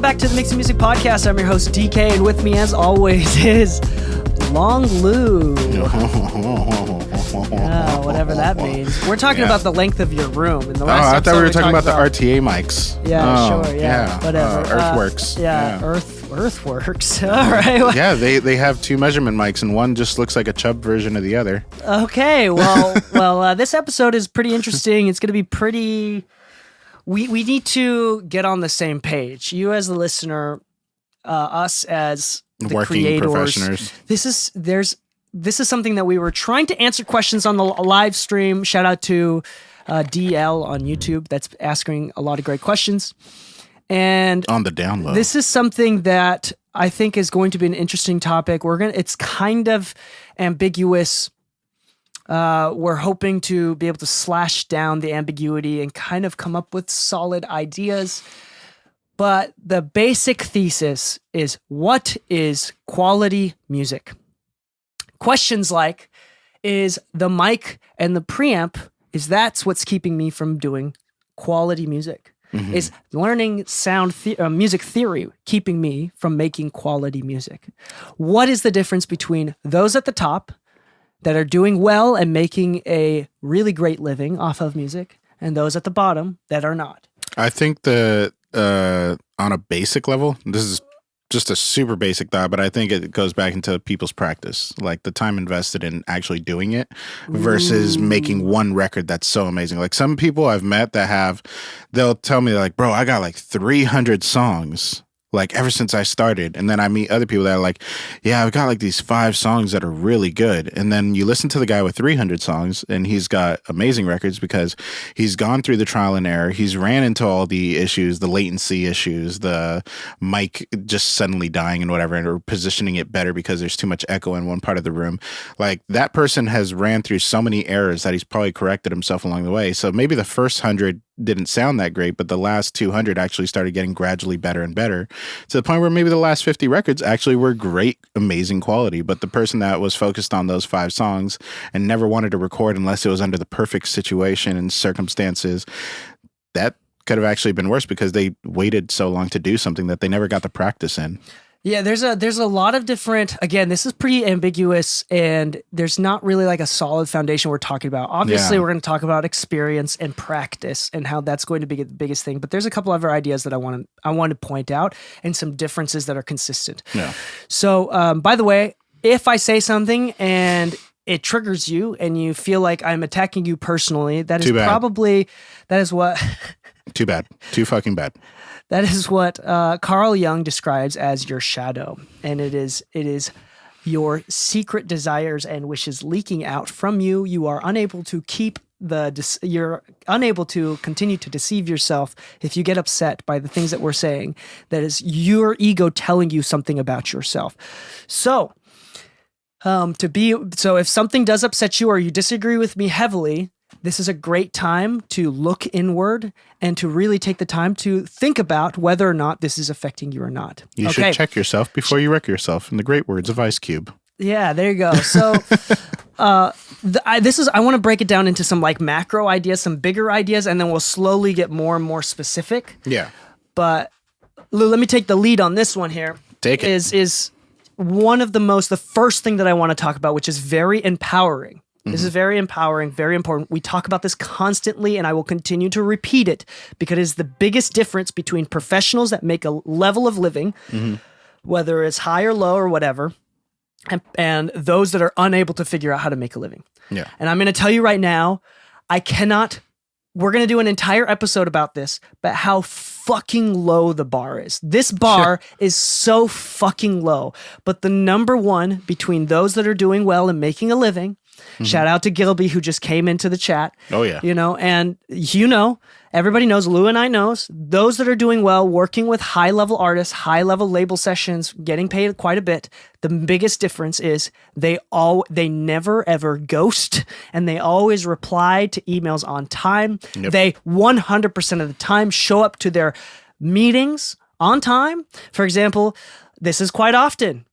back to the Mixing Music Podcast. I'm your host, Dee Kei, and with me, as always, is Long Lu. Whatever that means. We're talking about the length of your room. In the last I thought we were talking about the RTA mics. Yeah, sure, yeah. Whatever. Earthworks. Earthworks. All right. Yeah, they have two measurement mics, and one just looks like a chub version of the other. Okay, well, this episode is pretty interesting. It's going to be pretty... We need to get on the same page. You as the listener, us as the working creators. professionals. This is something that we were trying to answer questions on the live stream. Shout out to DL on YouTube. That's asking a lot of great questions. And on the download. This is something that I think is going to be an interesting topic. It's kind of ambiguous. We're hoping to be able to slash down the ambiguity and kind of come up with solid ideas. But the basic thesis is, what is quality music? Questions like, is the mic and the preamp, that's what's keeping me from doing quality music? Mm-hmm. Is learning music theory keeping me from making quality music? What is the difference between those at the top that are doing well and making a really great living off of music, and those at the bottom that are not? I think that on a basic level, this is just a super basic thought, but I think it goes back into people's practice, like the time invested in actually doing it versus making one record that's so amazing. Like some people I've met that they'll tell me like, bro, I got like 300 songs. Like ever since I started. And then I meet other people that are like, yeah, I've got like these 5 songs that are really good. And then you listen to the guy with 300 songs and he's got amazing records because he's gone through the trial and error. He's ran into all the issues, the latency issues, the mic just suddenly dying and whatever, or positioning it better because there's too much echo in one part of the room. Like that person has ran through so many errors that he's probably corrected himself along the way. So maybe the first 100 didn't sound that great, but the last 200 actually started getting gradually better and better to the point where maybe the last 50 records actually were great, amazing quality. But the person that was focused on those 5 songs and never wanted to record unless it was under the perfect situation and circumstances, that could have actually been worse because they waited so long to do something that they never got the practice in. Yeah, there's a lot of different, again, this is pretty ambiguous and there's not really like a solid foundation we're talking about. Obviously, we're going to talk about experience and practice and how that's going to be the biggest thing. But there's a couple other ideas that I want to point out and some differences that are consistent. Yeah. So, by the way, if I say something and it triggers you and you feel like I'm attacking you personally, that is what... Too bad. Too fucking bad. That is what Carl Jung describes as your shadow, and it is your secret desires and wishes leaking out from you. You are unable to you're unable to continue to deceive yourself if you get upset by the things that we're saying. That is your ego telling you something about yourself. So, if something does upset you or you disagree with me heavily, this is a great time to look inward and to really take the time to think about whether or not this is affecting you or not. You should check yourself before you wreck yourself, in the great words of Ice Cube. Yeah, there you go. So I want to break it down into some like macro ideas, some bigger ideas, and then we'll slowly get more and more specific. Yeah. But Lou, let me take the lead on this one here. Take it. Is one of the first thing that I want to talk about, which is very empowering. This is very empowering, very important. We talk about this constantly, and I will continue to repeat it because it is the biggest difference between professionals that make a level of living, whether it's high or low or whatever, and those that are unable to figure out how to make a living. Yeah. And I'm going to tell you right now, we're going to do an entire episode about this, but how fucking low the bar is. This bar is so fucking low. But the number one between those that are doing well and making a living, shout out to Gilby who just came into the chat. Oh yeah. Everybody knows, Lou and I knows, those that are doing well, working with high-level artists, high-level label sessions, getting paid quite a bit, the biggest difference is they never ever ghost, and they always reply to emails on time. Yep. They 100% of the time show up to their meetings on time. For example, this is quite often.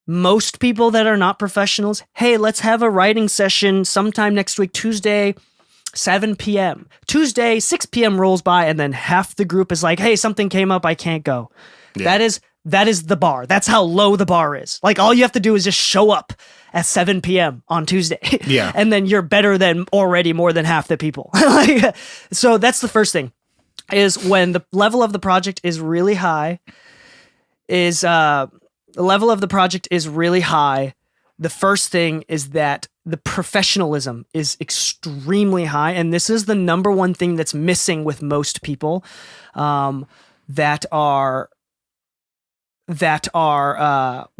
Most people that are not professionals, hey, let's have a writing session sometime next week, Tuesday, 7 p.m. Tuesday, 6 p.m. rolls by, and then half the group is like, hey, something came up, I can't go. Yeah. That is the bar. That's how low the bar is. Like, all you have to do is just show up at 7 p.m. on Tuesday. Yeah. And then you're better than already more than half the people. Like, so that's the first thing, is when the level of the project is really high, the first thing is that the professionalism is extremely high. And this is the number one thing that's missing with most people that are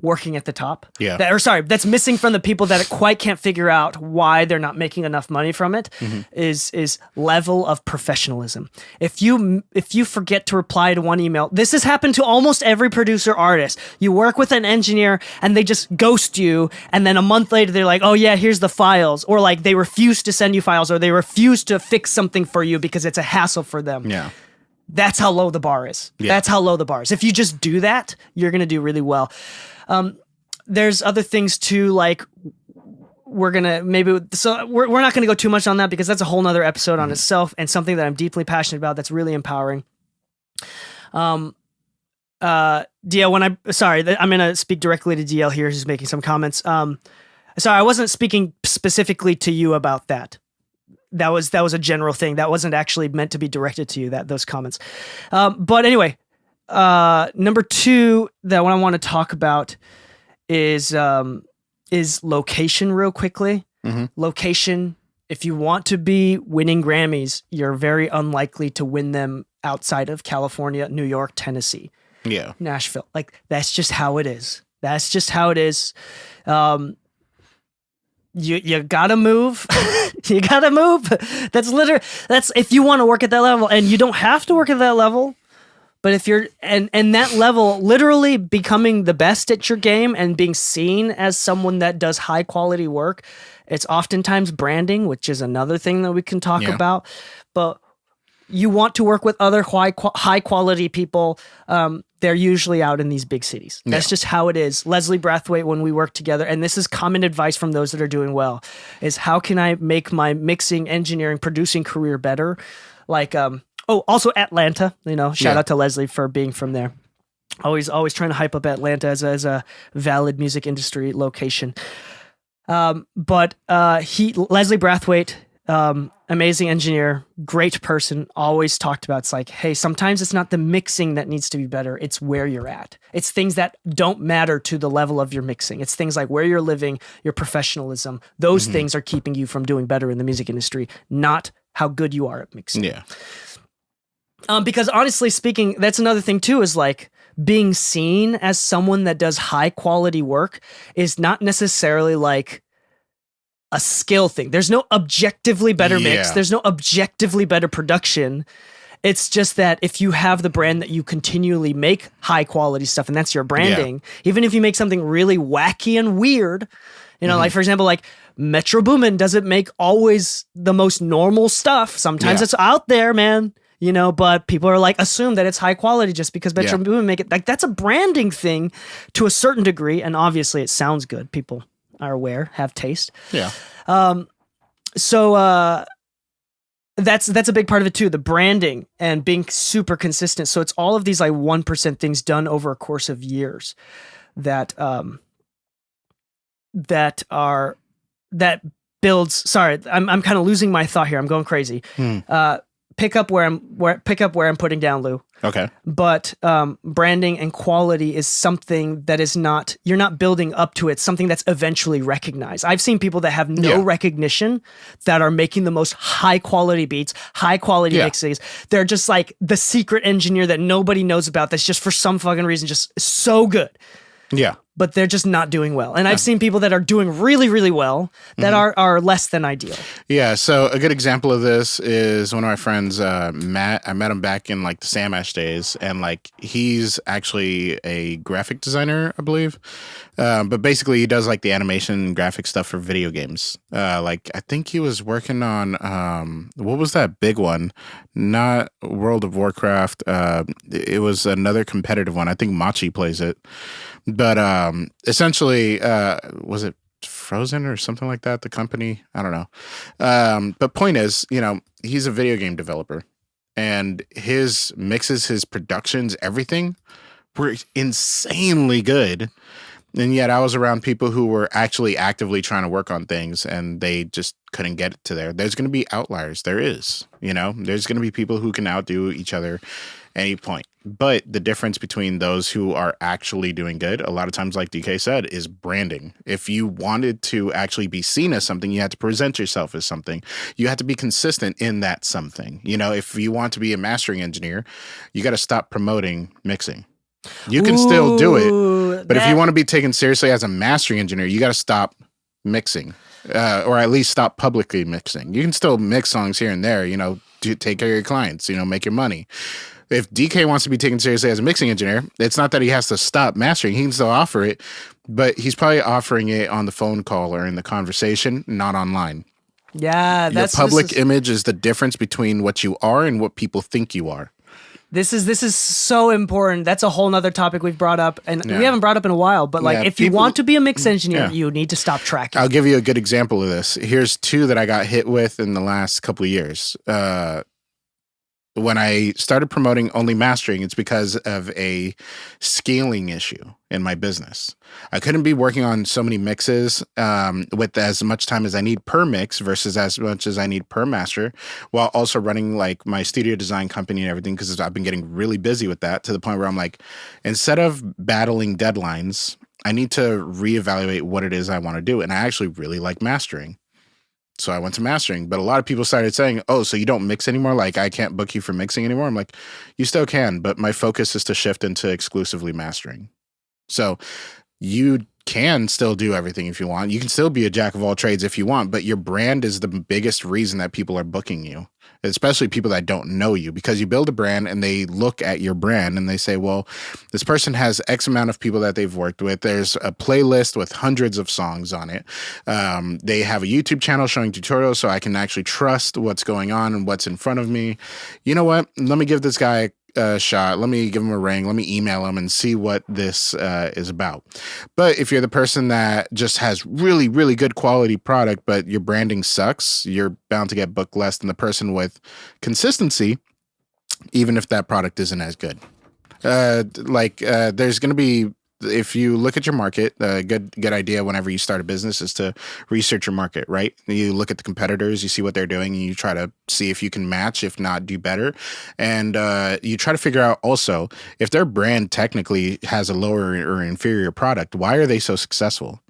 working at the top. Yeah. That's missing from the people that quite can't figure out why they're not making enough money from it, is level of professionalism. If you forget to reply to one email, this has happened to almost every producer artist. You work with an engineer and they just ghost you, and then a month later they're like, oh yeah, here's the files, or like they refuse to send you files, or they refuse to fix something for you because it's a hassle for them. Yeah. That's how low the bar is. Yeah. That's how low the bar is. If you just do that, you're going to do really well. There's other things too, like we're not going to go too much on that because that's a whole nother episode on itself, and something that I'm deeply passionate about that's really empowering. DL, I'm going to speak directly to DL here, who's making some comments. Sorry, I wasn't speaking specifically to you about that. That was a general thing. That wasn't actually meant to be directed to you, those comments. But anyway, number two that what I want to talk about is location real quickly. Mm-hmm. Location. If you want to be winning Grammys, you're very unlikely to win them outside of California, New York, Tennessee, Nashville. Like, that's just how it is. You gotta move. You gotta move. That's if you want to work at that level, and you don't have to work at that level, but if you're and that level, literally becoming the best at your game and being seen as someone that does high quality work, it's oftentimes branding, which is another thing that we can talk about. But you want to work with other high quality people. They're usually out in these big cities. That's just how it is. Leslie Brathwaite, when we work together, and this is common advice from those that are doing well, is how can I make my mixing, engineering, producing career better? Like, also Atlanta, shout out to Leslie for being from there. Always trying to hype up Atlanta as a valid music industry location. But Leslie Brathwaite, amazing engineer, great person, always talked about, it's like, hey, sometimes it's not the mixing that needs to be better, it's where you're at. It's things that don't matter to the level of your mixing. It's things like where you're living, your professionalism. Those things are keeping you from doing better in the music industry, not how good you are at mixing. Yeah. Because honestly speaking, that's another thing too, is like being seen as someone that does high quality work is not necessarily like a skill thing. There's no objectively better mix. There's no objectively better production. It's just that if you have the brand that you continually make high quality stuff, and that's your branding, even if you make something really wacky and weird, like for example, like Metro Boomin doesn't make always the most normal stuff. Sometimes it's out there, man. But people are like, assume that it's high quality just because Metro Boomin make it. Like, that's a branding thing to a certain degree, and obviously it sounds good. People are aware, have taste. Yeah. So that's a big part of it too, the branding and being super consistent. So it's all of these like 1% things done over a course of years that builds. Sorry, I'm kind of losing my thought here. I'm going crazy. Pick up where I'm putting down, Lou. Okay. But branding and quality is something that is not, you're not building up to it, something that's eventually recognized. I've seen people that have no recognition that are making the most high quality beats, high quality mixes. They're just like the secret engineer that nobody knows about, that's just for some fucking reason just so good. Yeah. But they're just not doing well. And I've seen people that are doing really, really well that are less than ideal. Yeah. So a good example of this is one of my friends, Matt. I met him back in like the Sam Ash days, and like he's actually a graphic designer, I believe. But basically he does like the animation and graphic stuff for video games. Like I think he was working on what was that big one? Not World of Warcraft. It was another competitive one. I think Machi plays it. But essentially, was it Frozen or something like that, the company. I don't know. But point is, he's a video game developer, and his mixes, his productions, everything were insanely good. And yet I was around people who were actually actively trying to work on things, and they just couldn't get it to there. There's going to be outliers. There is, there's going to be people who can outdo each other any point. But the difference between those who are actually doing good, a lot of times, like DK said, is branding. If you wanted to actually be seen as something, you had to present yourself as something. You had to be consistent in that something. If you want to be a mastering engineer, you got to stop promoting mixing. You can still do it, but if you want to be taken seriously as a mastering engineer, you got to stop mixing, or at least stop publicly mixing. You can still mix songs here and there, to take care of your clients, make your money. If DK wants to be taken seriously as a mixing engineer, it's not that he has to stop mastering. He can still offer it, but he's probably offering it on the phone call or in the conversation, not online. Yeah, your public image is the difference between what you are and what people think you are. This is so important. That's a whole nother topic we've brought up, and we haven't brought up in a while. But if you want to be a mix engineer, you need to stop tracking. I'll give you a good example of this. Here's two that I got hit with in the last couple of years. When I started promoting only mastering, it's because of a scaling issue in my business. I couldn't be working on so many mixes with as much time as I need per mix versus as much as I need per master, while also running like my studio design company and everything, because I've been getting really busy with that to the point where I'm like, instead of battling deadlines, I need to reevaluate what it is I want to do. And I actually really like mastering. So I went to mastering, but a lot of people started saying, oh, so you don't mix anymore? Like, I can't book you for mixing anymore? I'm like, you still can, but my focus is to shift into exclusively mastering. So you can still do everything if you want. You can still be a jack of all trades if you want, but your brand is the biggest reason that people are booking you, especially people that don't know you, because you build a brand and they look at your brand and they say, well, this person has X amount of people that they've worked with. There's a playlist with hundreds of songs on it. They have a YouTube channel showing tutorials, so I can actually trust what's going on and what's in front of me. You know what? Let me give this guy a shot. Let me give him a ring. Let me email him and see what this is about. But if you're the person that just has really, really good quality product, but your branding sucks, you're bound to get booked less than the person with consistency, even if that product isn't as good. There's going to be, if you look at your market, a good idea whenever you start a business is to research your market, right? You look at the competitors, you see what they're doing, and you try to see if you can match, if not do better. And you try to figure out also, if their brand technically has a lower or inferior product, why are they so successful?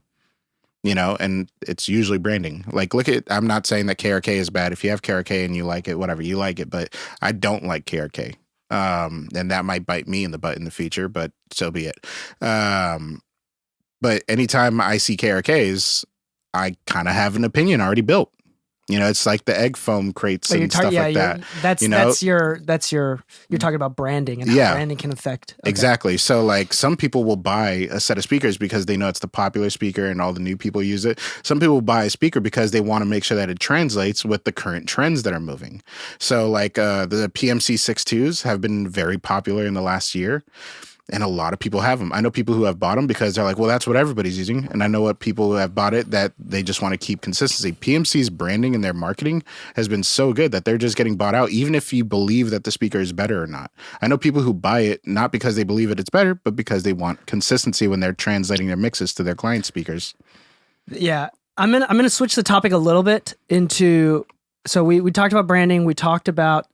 And it's usually branding. Like, I'm not saying that KRK is bad. If you have KRK and you like it, whatever, you like it, but I don't like KRK. And that might bite me in the butt in the future, but so be it. But anytime I see KRKs, I kind of have an opinion already built. It's like the egg foam crates and stuff like that. You're talking about branding and how branding can affect. Okay. Exactly. So like some people will buy a set of speakers because they know it's the popular speaker and all the new people use it. Some people will buy a speaker because they want to make sure that it translates with the current trends that are moving. So like the PMC 6.2s have been very popular in the last year. And a lot of people have them. I know people who have bought them because they're like, well, that's what everybody's using. And I know what people who have bought it that they just want to keep consistency. PMC's branding and their marketing has been so good that they're just getting bought out, even if you believe that the speaker is better or not. I know people who buy it not because they believe it's better, but because they want consistency when they're translating their mixes to their client speakers. Yeah. I'm gonna switch the topic a little bit into, so we talked about branding, we talked about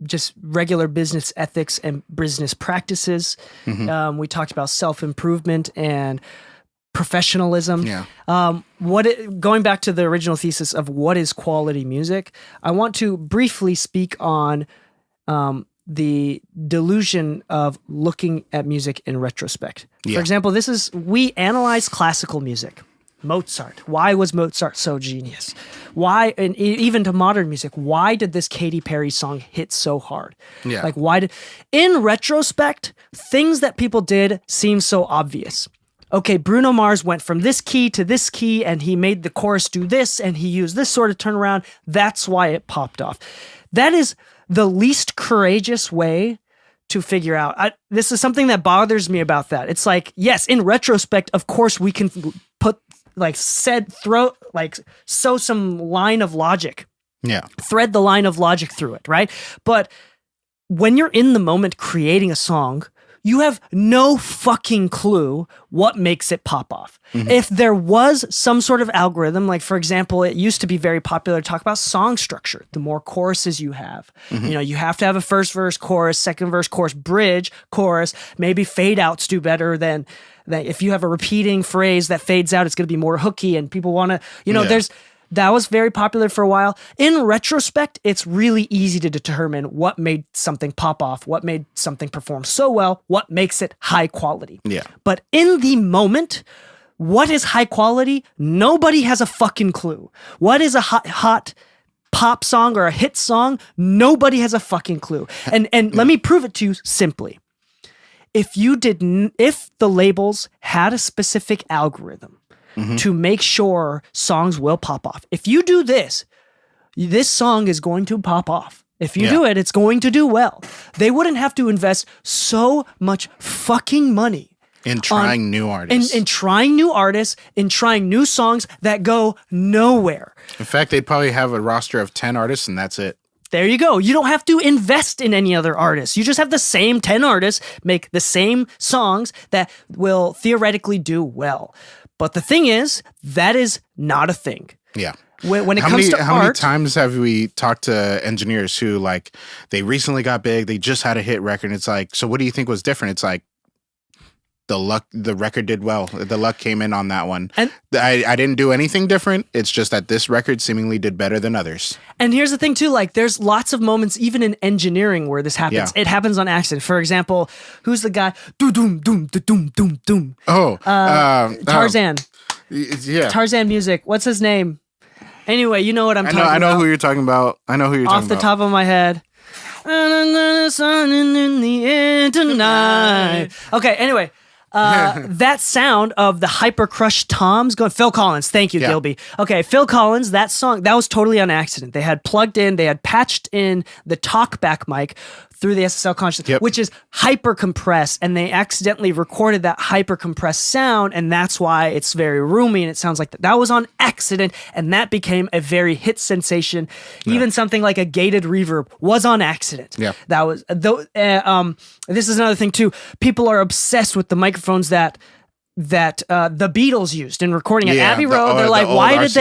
just regular business ethics and business practices. Mm-hmm. We talked about self-improvement and professionalism. Yeah. Going back to the original thesis of what is quality music, I want to briefly speak on the delusion of looking at music in retrospect. Yeah. For example, we analyze classical music. Mozart. Why was Mozart so genius? Why, and even to modern music, why did this Katy Perry song hit so hard? Yeah. Like, in retrospect, things that people did seem so obvious. Okay, Bruno Mars went from this key to this key, and he made the chorus do this, and he used this sort of turnaround. That's why it popped off. That is the least courageous way to figure out. This is something that bothers me about that. It's like, yes, in retrospect, of course, we can put sow some line of logic. Yeah. Thread the line of logic through it, right? But when you're in the moment creating a song, you have no fucking clue what makes it pop off. Mm-hmm. If there was some sort of algorithm, like for example, it used to be very popular to talk about song structure. The more choruses you have, you have to have a first verse, chorus, second verse, chorus, bridge, chorus. Maybe fade outs do better than if you have a repeating phrase that fades out, it's going to be more hooky, and people want to, that was very popular for a while. In retrospect, it's really easy to determine what made something pop off, what made something perform so well, what makes it high quality. Yeah. But in the moment, what is high quality? Nobody has a fucking clue. What is a hot pop song or a hit song? Nobody has a fucking clue. And let me prove it to you simply. If the labels had a specific algorithm to make sure songs will pop off. If you do this song is going to pop off. If you do it, it's going to do well. They wouldn't have to invest so much fucking money in trying new artists. In trying new artists, in trying new songs that go nowhere. In fact, they'd probably have a roster of 10 artists and that's it. There you go. You don't have to invest in any other artists. You just have the same 10 artists make the same songs that will theoretically do well. But the thing is, that is not a thing. Yeah. When it comes to art... How many times have we talked to engineers who, like, they recently got big, they just had a hit record, and it's like, so what do you think was different? It's like, the record did well. The luck came in on that one. And I didn't do anything different. It's just that this record seemingly did better than others. And here's the thing too, like there's lots of moments even in engineering where this happens. Yeah. It happens on accident. For example, who's the guy? Doom doom doom doom doom doom. Oh, Tarzan. Yeah. Tarzan music. What's his name? Anyway, you know what I'm talking about. I know who you're talking about. Off the top of my head. Sun in the air tonight. Okay, anyway. That sound of the hyper crushed toms going, Phil Collins, thank you, Gilby. Okay, Phil Collins, that song, that was totally on accident. They had patched in the talkback mic through the SSL conscious, which is hyper compressed, and they accidentally recorded that hyper compressed sound, and that's why it's very roomy and it sounds like that. That was on accident, and that became a very hit sensation. Even something like a gated reverb was on accident. Yeah, that was this is another thing too. People are obsessed with the microphones that the Beatles used in recording at Abbey Road. They're like, why did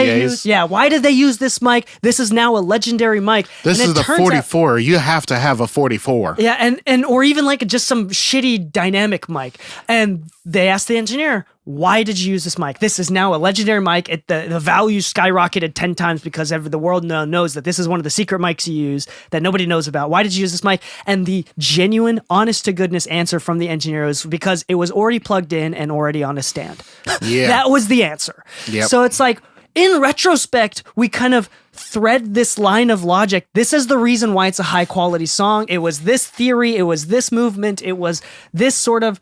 they use this mic? This is now a legendary mic. This is the 44. You have to have a 44. Yeah, and or even like just some shitty dynamic mic. And they asked the engineer, why did you use this mic? This is now a legendary mic. The value skyrocketed 10 times because the world now knows that this is one of the secret mics you use that nobody knows about. Why did you use this mic? And the genuine, honest to goodness answer from the engineer was because it was already plugged in and already on a stand. Yeah. That was the answer. Yep. So it's like, in retrospect, we kind of thread this line of logic. This is the reason why it's a high quality song. It was this theory. It was this movement. It was this sort of...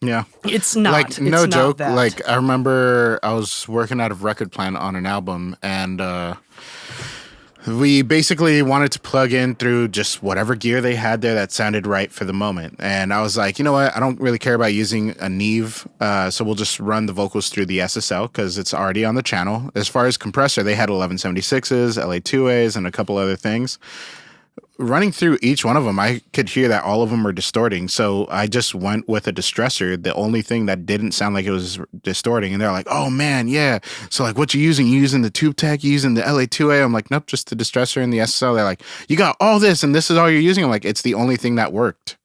Yeah. It's not. Like, no joke. Like, I remember I was working out of Record Plant on an album, and we basically wanted to plug in through just whatever gear they had there that sounded right for the moment. And I was like, you know what? I don't really care about using a Neve, so we'll just run the vocals through the SSL because it's already on the channel. As far as compressor, they had 1176s, LA2As, and a couple other things. Running through each one of them, I could hear that all of them were distorting. So I just went with a distressor, the only thing that didn't sound like it was distorting. And they're like, oh man, yeah. So like, what you using? You using the tube tech? You using the LA2A? I'm like, nope, just the distressor and the SSL. They're like, you got all this and this is all you're using? I'm like, it's the only thing that worked.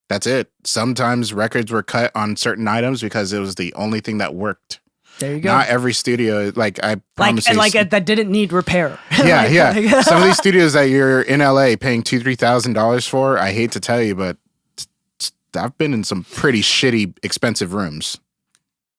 That's it. Sometimes records were cut on certain items because it was the only thing that worked. There you go. Not every studio, like I promise you, that didn't need repair. Yeah, yeah. Some of these studios that you're in LA paying $2,000-$3,000 for, I hate to tell you, but I've been in some pretty shitty, expensive rooms.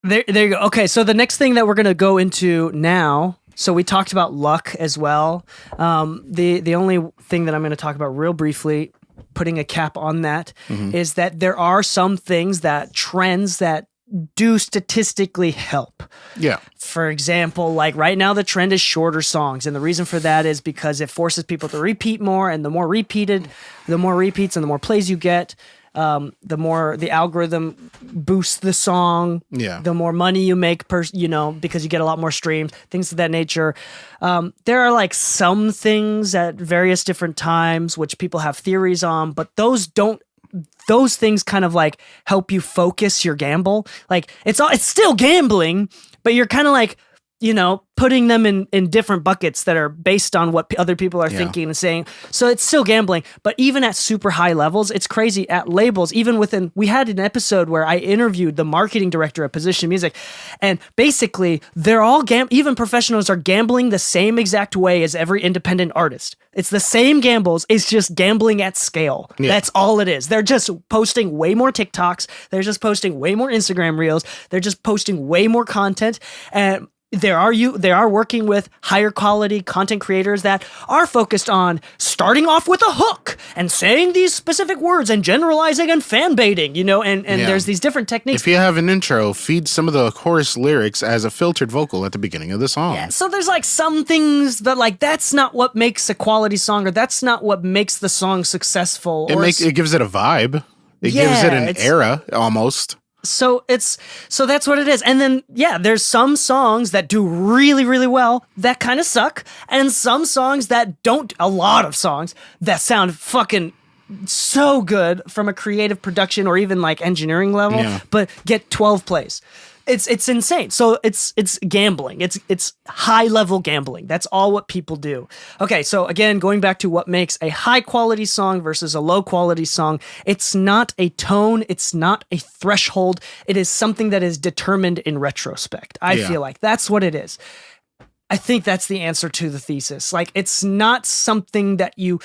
There you go. Okay, so the next thing that we're gonna go into now. So we talked about luck as well. The only thing that I'm gonna talk about real briefly, putting a cap on that, is that there are some things that trends that do statistically help. Yeah. For example, like right now the trend is shorter songs, and the reason for that is because it forces people to repeat more, and the more repeats and the more plays you get, the more the algorithm boosts the song. Yeah. The more money you make because you get a lot more streams, things of that nature. There are like some things at various different times which people have theories on, but those things kind of like help you focus your gamble. Like it's still gambling, but you're kind of like, putting them in different buckets that are based on what other people are thinking and saying. So it's still gambling, but even at super high levels, it's crazy at labels. Even we had an episode where I interviewed the marketing director of Position Music, and basically they're all even professionals are gambling the same exact way as every independent artist. It's the same gambles. It's just gambling at scale. Yeah. That's all it is. They're just posting way more TikToks. They're just posting way more Instagram reels. They're just posting way more content, and they are working with higher quality content creators that are focused on starting off with a hook and saying these specific words and generalizing and fan baiting, and there's these different techniques. If you have an intro, feed some of the chorus lyrics as a filtered vocal at the beginning of the song. Yeah, so there's like some things that like that's not what makes a quality song, or that's not what makes the song successful. It gives it a vibe. It gives it an era almost. So that's what it is. And then, there's some songs that do really, really well that kind of suck. And some songs that don't, a lot of songs that sound fucking so good from a creative production or even like engineering level, but get 12 plays. It's insane. So it's gambling. It's high level gambling. That's all what people do. Okay, so again, going back to what makes a high quality song versus a low quality song, it's not a tone, it's not a threshold. It is something that is determined in retrospect. I feel like that's what it is. I think that's the answer to the thesis. Like it's not something that you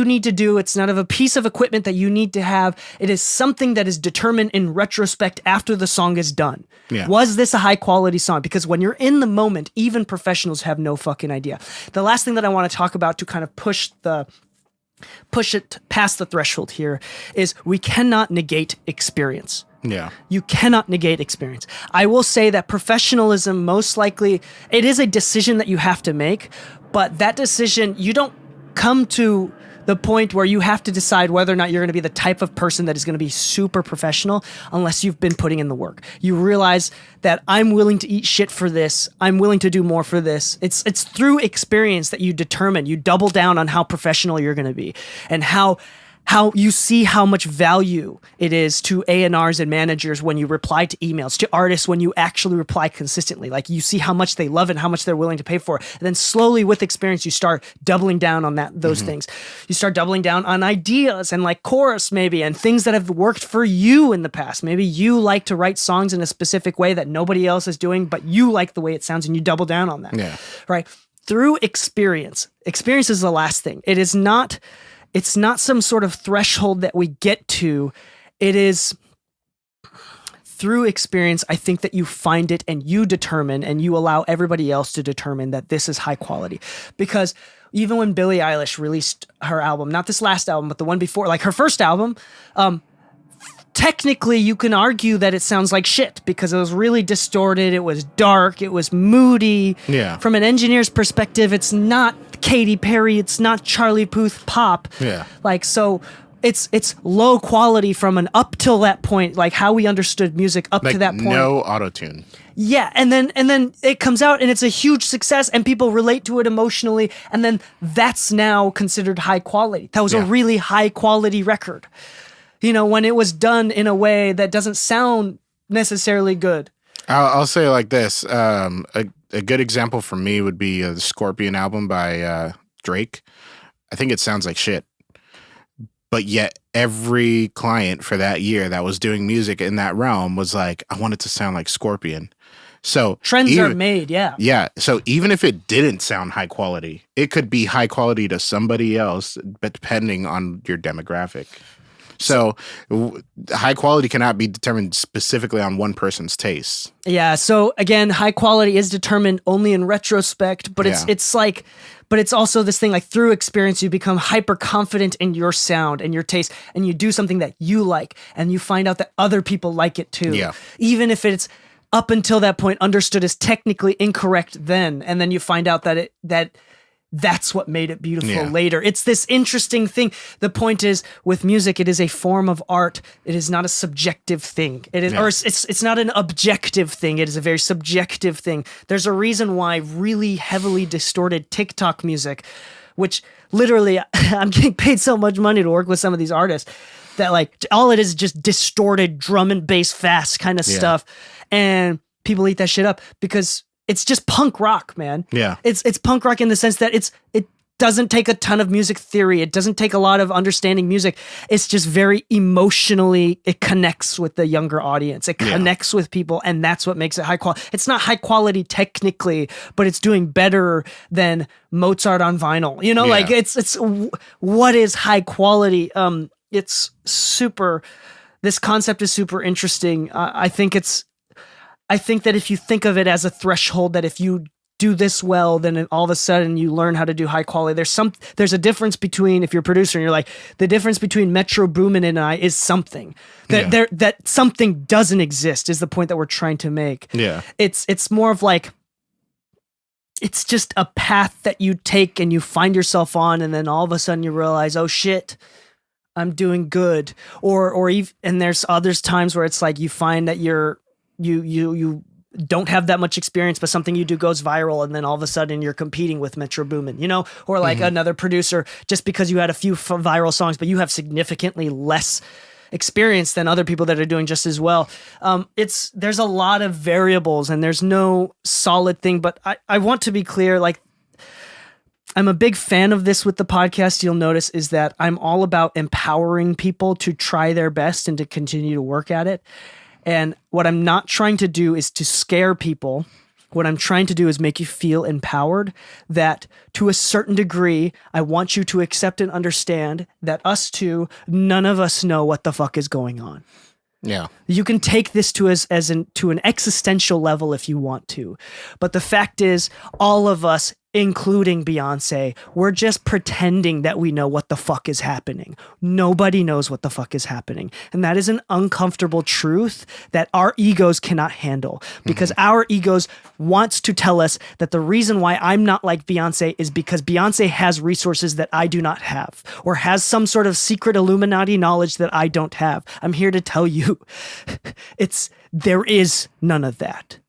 need to do. It's not a piece of equipment that you need to have. It is something that is determined in retrospect after the song is done. Yeah. Was this a high quality song? Because when you're in the moment, even professionals have no fucking idea. The last thing that I want to talk about to kind of push it past the threshold here is we cannot negate experience. Yeah. You cannot negate experience. I will say that professionalism, most likely, it is a decision that you have to make, but that decision, you don't come to the point where you have to decide whether or not you're going to be the type of person that is going to be super professional unless you've been putting in the work. You realize that I'm willing to eat shit for this. I'm willing to do more for this. It's through experience that you double down on how professional you're going to be and how you see how much value it is to A&Rs and managers when you reply to emails, to artists when you actually reply consistently. Like you see how much they love it and how much they're willing to pay for it. And then slowly with experience, you start doubling down on those things. You start doubling down on ideas and like chorus maybe and things that have worked for you in the past. Maybe you like to write songs in a specific way that nobody else is doing, but you like the way it sounds and you double down on that. Yeah. Right? Through experience. Experience is the last thing. It's not some sort of threshold that we get to. It is through experience, I think that you find it and you determine and you allow everybody else to determine that this is high quality. Because even when Billie Eilish released her album, not this last album, but the one before, like her first album, technically you can argue that it sounds like shit because it was really distorted, it was dark, it was moody. Yeah. From an engineer's perspective, it's not Katy Perry, it's not Charlie Puth pop. Yeah. Like, so it's low quality from an up till that point, like how we understood music up to that point. No auto-tune. Yeah, and then it comes out and it's a huge success and people relate to it emotionally, and then that's now considered high quality. That was a really high quality record. When it was done in a way that doesn't sound necessarily good. I'll say it like this. A good example for me would be the Scorpion album by Drake. I think it sounds like shit. But yet every client for that year that was doing music in that realm was like, I want it to sound like Scorpion. So trends are made, yeah. Yeah. So even if it didn't sound high quality, it could be high quality to somebody else, but depending on your demographic. So high quality cannot be determined specifically on one person's taste. Yeah. So again, high quality is determined only in retrospect, but it's like but it's also this thing like through experience, you become hyper confident in your sound and your taste, and you do something that you like, and you find out that other people like it too. Yeah. Even if it's up until that point understood as technically incorrect then, and then you find out that that's what made it beautiful later. It's this interesting thing. The point is, with music, it is a form of art. It is not a subjective thing. It is, or it's not an objective thing. It is a very subjective thing. There's a reason why really heavily distorted TikTok music, which literally I'm getting paid so much money to work with some of these artists, that like all it is just distorted drum and bass fast kind of stuff, and people eat that shit up because it's just punk rock, man. Yeah. It's punk rock in the sense that it doesn't take a ton of music theory. It doesn't take a lot of understanding music. It's just very emotionally, it connects with the younger audience. It connects with people, and that's what makes it high quality. It's not high quality technically, but it's doing better than Mozart on vinyl. You know, like it's what is high quality? It's super, this concept is super interesting. I think that if you think of it as a threshold, that if you do this well, then all of a sudden you learn how to do high quality. There's a difference between, if you're a producer and you're like, the difference between Metro Boomin and I is something that something doesn't exist is the point that we're trying to make. Yeah. It's more of like, it's just a path that you take and you find yourself on, and then all of a sudden you realize, oh shit, I'm doing good. Or even, and there's others times where it's like you find that you don't have that much experience, but something you do goes viral, and then all of a sudden you're competing with Metro Boomin, you know, or like another producer, just because you had a few viral songs, but you have significantly less experience than other people that are doing just as well. There's a lot of variables, and there's no solid thing, but I want to be clear, like, I'm a big fan of this with the podcast. You'll notice is that I'm all about empowering people to try their best and to continue to work at it. And what I'm not trying to do is to scare people. What I'm trying to do is make you feel empowered, that to a certain degree, I want you to accept and understand that us two, none of us know what the fuck is going on. Yeah. You can take this to an existential level if you want to. But the fact is, all of us, including Beyonce, we're just pretending that we know what the fuck is happening. Nobody knows what the fuck is happening. And that is an uncomfortable truth that our egos cannot handle, because our egos wants to tell us that the reason why I'm not like Beyonce is because Beyonce has resources that I do not have, or has some sort of secret Illuminati knowledge that I don't have. I'm here to tell you, there is none of that.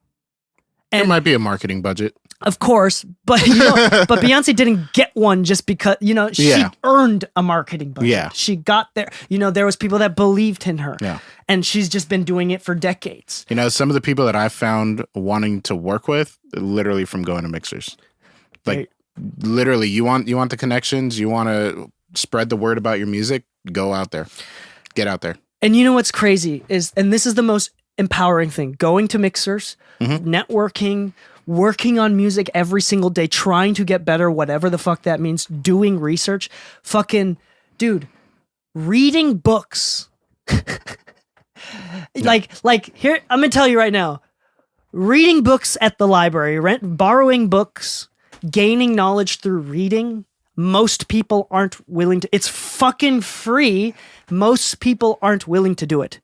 And there might be a marketing budget. Of course, but but Beyonce didn't get one just because, she earned a marketing budget. Yeah. She got there. There was people that believed in her. Yeah. And she's just been doing it for decades. Some of the people that I found wanting to work with, literally from going to mixers. Like, literally, you want the connections, you want to spread the word about your music, go out there. Get out there. And you know what's crazy is, and this is the most empowering thing, going to mixers, networking, working on music every single day, trying to get better, whatever the fuck that means, doing research, fucking, dude, reading books. Like here, I'm gonna tell you right now, reading books at the library, borrowing books, gaining knowledge through reading, most people aren't willing to. It's fucking free. Most people aren't willing to do it.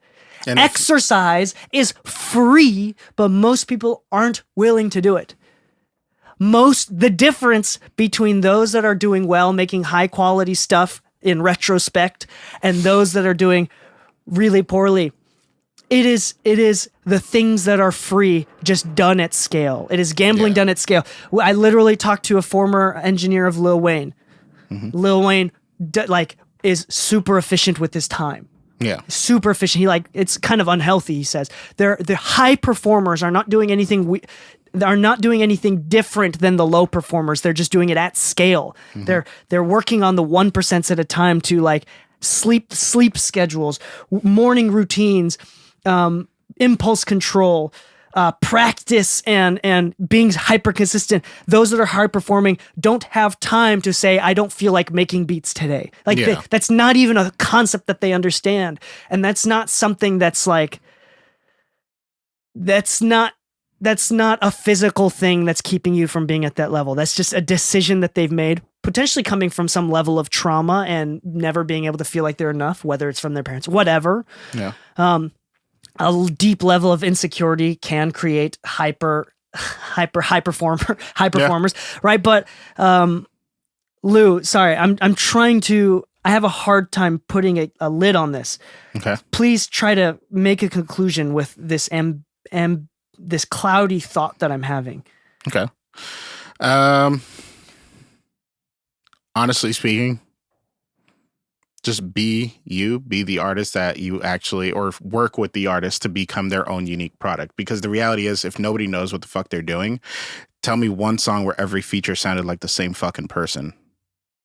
And exercise is free, but most people aren't willing to do it. The difference between those that are doing well, making high quality stuff in retrospect, and those that are doing really poorly, it is the things that are free just done at scale. It is gambling done at scale. I literally talked to a former engineer of Lil Wayne. Lil Wayne is super efficient with his time. Yeah. Super efficient. It's kind of unhealthy, he says. The high performers are not doing anything are not doing anything different than the low performers. They're just doing it at scale. They're working on the 1% at a time to sleep schedules, morning routines, impulse control, practice, and being hyper consistent. Those that are high performing don't have time to say, I don't feel like making beats today. That's not even a concept that they understand. And that's not something that's not that's not a physical thing that's keeping you from being at that level. That's just a decision that they've made, potentially coming from some level of trauma and never being able to feel like they're enough, whether it's from their parents, whatever. Yeah. A deep level of insecurity can create high performers, right? But Lu, sorry, I'm trying to. I have a hard time putting a lid on this. Okay. Please try to make a conclusion with this this cloudy thought that I'm having. Okay. Honestly speaking, just be the artist that you actually, or work with the artist to become their own unique product. Because the reality is, if nobody knows what the fuck they're doing, tell me one song where every feature sounded like the same fucking person.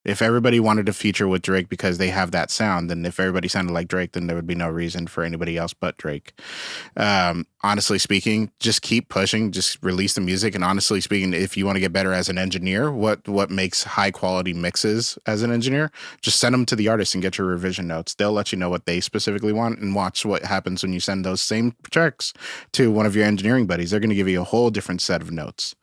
If everybody wanted to feature with Drake because they have that sound, then if everybody sounded like Drake, then there would be no reason for anybody else but Drake. Honestly speaking, just keep pushing, just release the music. And honestly speaking, if you want to get better as an engineer, what makes high quality mixes as an engineer, just send them to the artist and get your revision notes. They'll let you know what they specifically want, and watch what happens when you send those same tracks to one of your engineering buddies. They're going to give you a whole different set of notes.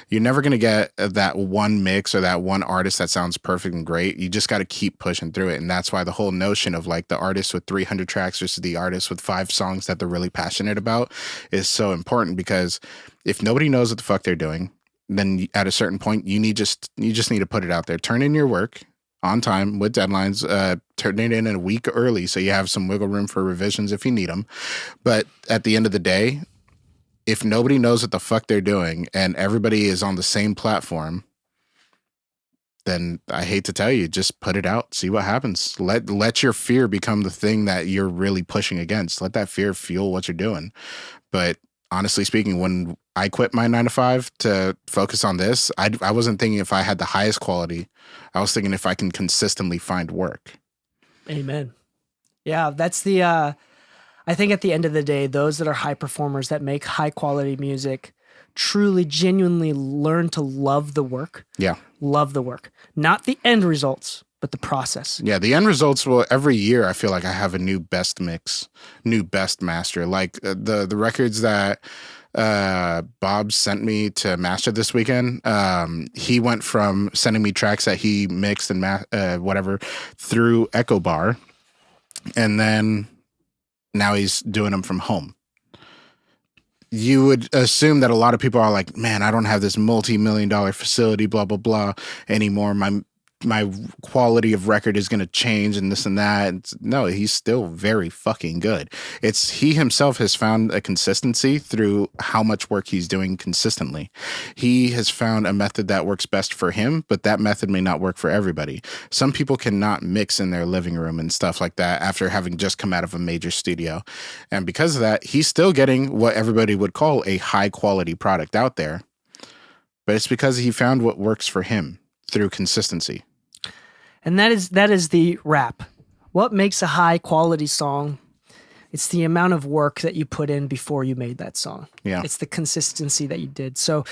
You're never going to get that one mix or that one artist that sounds perfect and great. You just got to keep pushing through it. And that's why the whole notion of like the artist with 300 tracks versus the artist with 5 songs that they're really passionate about is so important. Because if nobody knows what the fuck they're doing, then at a certain point you just need to put it out there. Turn in your work on time with deadlines. Turn it in a week early so you have some wiggle room for revisions if you need them. But at the end of the day, if nobody knows what the fuck they're doing and everybody is on the same platform, then I hate to tell you, just put it out, see what happens. Let your fear become the thing that you're really pushing against. Let that fear fuel what you're doing. But honestly speaking, when I quit my 9-to-5 to focus on this, I wasn't thinking if I had the highest quality. I was thinking if I can consistently find work. Amen. Yeah, that's the, I think at the end of the day, those that are high performers that make high quality music truly, genuinely learn to love the work. Yeah. Love the work. Not the end results, but the process. Yeah, the end results will, every year I feel like I have a new best mix, new best master. Like the records that Bob sent me to master this weekend, he went from sending me tracks that he mixed and whatever through Echo Bar, and then now he's doing them from home. You would assume that a lot of people are like, man, I don't have this multi-million-dollar facility, blah, blah, blah, anymore. My quality of record is going to change and this and that. No, he's still very fucking good. He himself has found a consistency through how much work he's doing consistently. He has found a method that works best for him, but that method may not work for everybody. Some people cannot mix in their living room and stuff like that after having just come out of a major studio. And because of that, he's still getting what everybody would call a high quality product out there. But it's because he found what works for him through consistency. And that is the wrap. What makes a high quality song? It's the amount of work that you put in before you made that song. Yeah. It's the consistency that you did. So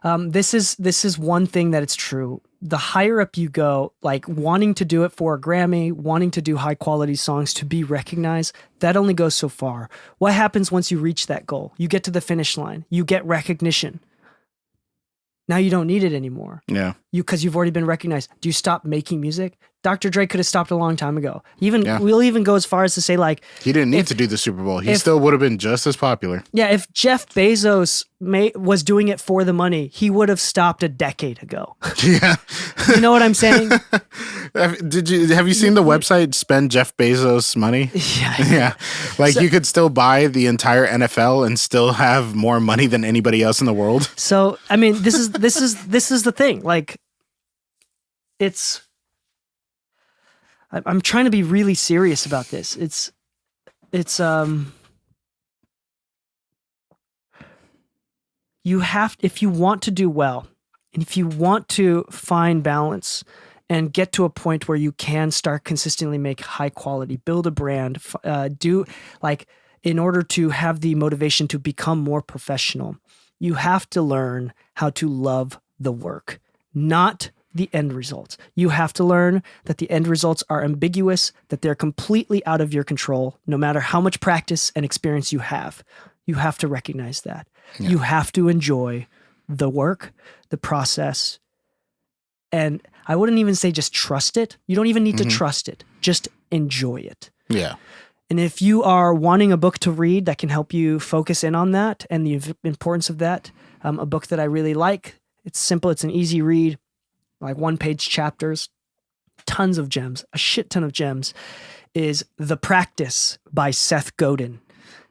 this is one thing that it's true. The higher up you go, like wanting to do it for a Grammy, wanting to do high quality songs to be recognized, that only goes so far. What happens once you reach that goal? You get to the finish line. You get recognition. Now you don't need it anymore. Yeah. Because you've already been recognized. Do you stop making music? Dr. Dre could have stopped a long time ago. We'll even go as far as to say, like, he didn't need to do the Super Bowl. He still would have been just as popular. Yeah, if Jeff Bezos was doing it for the money, he would have stopped a decade ago. Yeah. You know what I'm saying? Have you seen the website Spend Jeff Bezos Money? Yeah. Yeah. Like, you could still buy the entire NFL and still have more money than anybody else in the world. So, I mean, this is the thing. Like, I'm trying to be really serious about this. You have, if you want to do well, and if you want to find balance and get to a point where you can start consistently make high quality, build a brand, in order to have the motivation to become more professional, you have to learn how to love the work, not the end results. You have to learn that the end results are ambiguous, that they're completely out of your control, no matter how much practice and experience you have. You have to recognize that. Yeah. You have to enjoy the work, the process. And I wouldn't even say just trust it. You don't even need to trust it. Just enjoy it. Yeah. And if you are wanting a book to read that can help you focus in on that and the importance of that, a book that I really like, it's simple, it's an easy read, like 1-page chapters, tons of gems, a shit ton of gems, is The Practice by Seth Godin.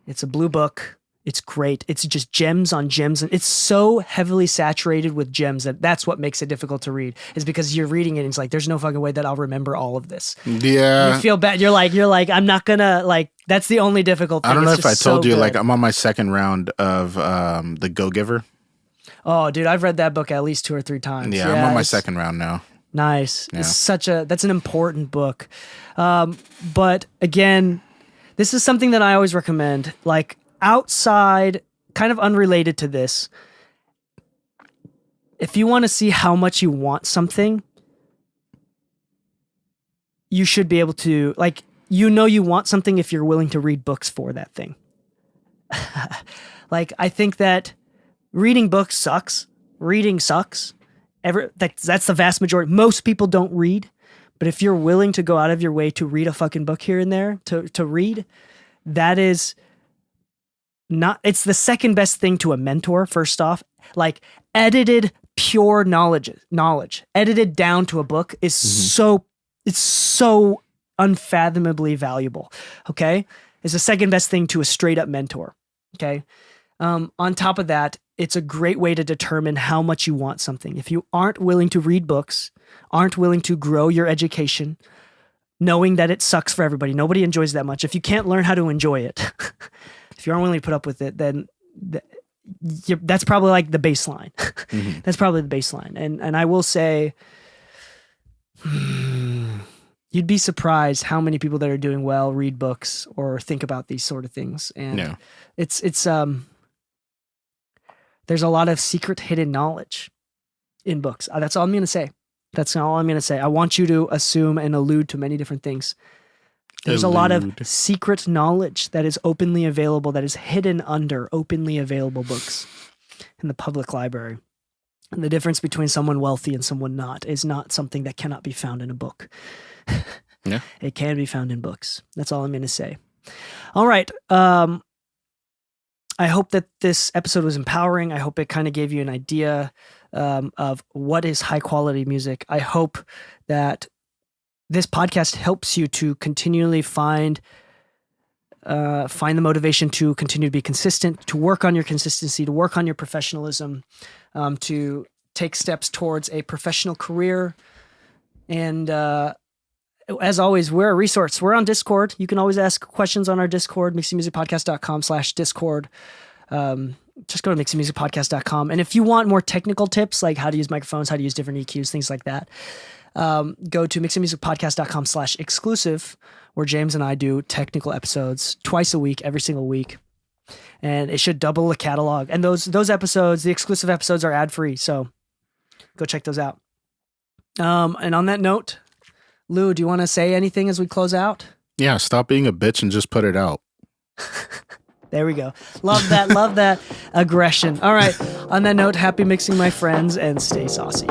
It's a blue book. It's great. It's just gems on gems. And it's so heavily saturated with gems that's what makes it difficult to read, is because you're reading it and it's like, there's no fucking way that I'll remember all of this. Yeah. You feel bad. You're like, I'm not gonna, like, that's the only difficult thing. I don't know It's if I just told so you, good. like, I'm on my second round of The Go-Giver. Oh, dude, I've read that book at least 2 or 3 times. Yeah, I'm on my it's second round now. Nice. Yeah. It's that's an important book. But again, this is something that I always recommend, like, outside, kind of unrelated to this. If you want to see how much you want something, you should be able to, like, you want something if you're willing to read books for that thing. Like, I think that reading books sucks. Reading sucks. That's the vast majority. Most people don't read, but if you're willing to go out of your way to read a fucking book here and there, to read, that is not, it's the second best thing to a mentor. First off, like, edited pure knowledge edited down to a book is it's so unfathomably valuable. Okay. It's the second best thing to a straight up mentor. Okay. On top of that, it's a great way to determine how much you want something. If you aren't willing to read books, aren't willing to grow your education, knowing that it sucks for everybody, nobody enjoys that much. If you can't learn how to enjoy it, if you aren't willing to put up with it, then that's probably like the baseline. That's probably the baseline. And I will say, you'd be surprised how many people that are doing well read books or think about these sort of things. And it's there's a lot of secret hidden knowledge in books. That's all I'm going to say. That's all I'm going to say. I want you to assume and allude to many different things. There's a lot of secret knowledge that is openly available, that is hidden under openly available books in the public library. And the difference between someone wealthy and someone not is not something that cannot be found in a book. Yeah. It can be found in books. That's all I'm going to say. All right. I hope that this episode was empowering. I hope it kind of gave you an idea of what is high quality music. I hope that this podcast helps you to continually find the motivation to continue to be consistent, to work on your consistency, to work on your professionalism, to take steps towards a professional career. And as always, we're a resource. We're on Discord. You can always ask questions on our Discord, mixingmusicpodcast.com/Discord. Just go to mixingmusicpodcast.com. And if you want more technical tips, like how to use microphones, how to use different EQs, things like that, go to mixingmusicpodcast.com/exclusive, where James and I do technical episodes twice a week, every single week. And it should double the catalog. And those episodes, the exclusive episodes, are ad-free. So go check those out. And on that note, Lou, do you want to say anything as we close out? Yeah, stop being a bitch and just put it out. There we go. Love that. Love that aggression. All right. On that note, happy mixing, my friends, and stay saucy.